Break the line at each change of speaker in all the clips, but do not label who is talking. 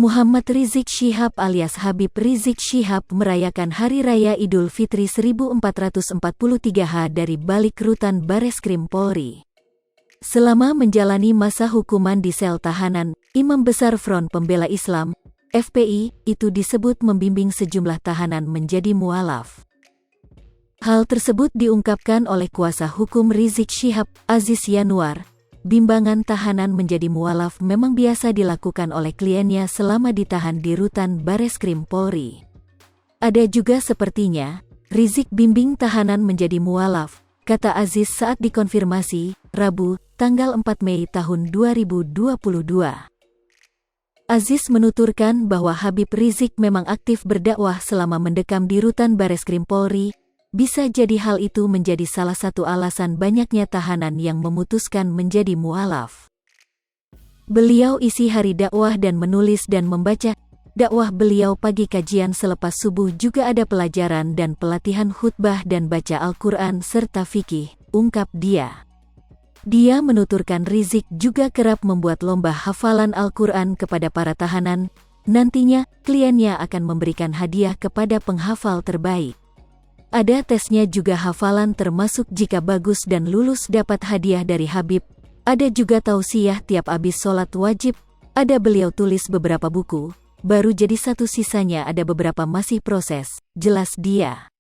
Muhammad Rizik Syihab alias Habib Rizik Syihab merayakan Hari Raya Idul Fitri 1443 dari balik rutan Bareskrim Polri. Selama menjalani masa hukuman di sel tahanan, Imam Besar Front Pembela Islam, FPI, itu disebut membimbing sejumlah tahanan menjadi mualaf. Hal tersebut diungkapkan oleh kuasa hukum Rizik Syihab, Aziz Yanuar. Bimbangan tahanan menjadi mualaf memang biasa dilakukan oleh kliennya selama ditahan di rutan Bareskrim Polri. Ada juga sepertinya, Rizik bimbing tahanan menjadi mualaf, kata Aziz saat dikonfirmasi, Rabu, tanggal 4 Mei tahun 2022. Aziz menuturkan bahwa Habib Rizik memang aktif berdakwah selama mendekam di rutan Bareskrim Polri. Bisa jadi hal itu menjadi salah satu alasan banyaknya tahanan yang memutuskan menjadi mualaf. Beliau isi hari dakwah dan menulis dan membaca. Dakwah beliau pagi kajian selepas subuh juga ada pelajaran dan pelatihan khutbah dan baca Al-Quran serta fikih, ungkap dia. Dia menuturkan Rizik juga kerap membuat lomba hafalan Al-Quran kepada para tahanan. Nantinya, kliennya akan memberikan hadiah kepada penghafal terbaik. Ada tesnya juga hafalan termasuk jika bagus dan lulus dapat hadiah dari Habib. Ada juga tausiah tiap abis sholat wajib. Ada beliau tulis beberapa buku, baru jadi satu sisanya ada beberapa masih proses, jelas dia.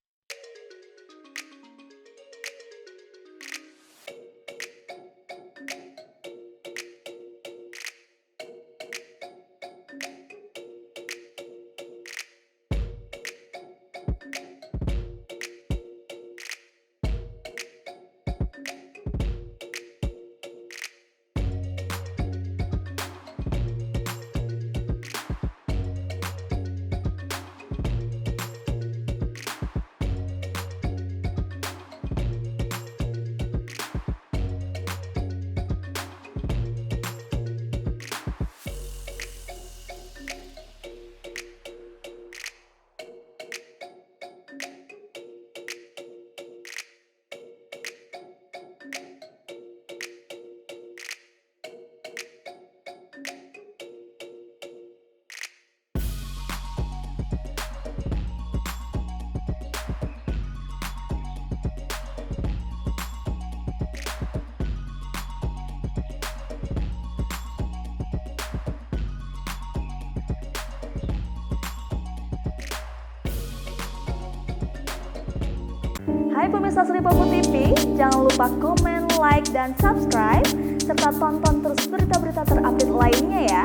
Hai pemirsa Sri Popo TV, jangan lupa komen, like, dan subscribe, serta tonton terus berita-berita terupdate lainnya ya.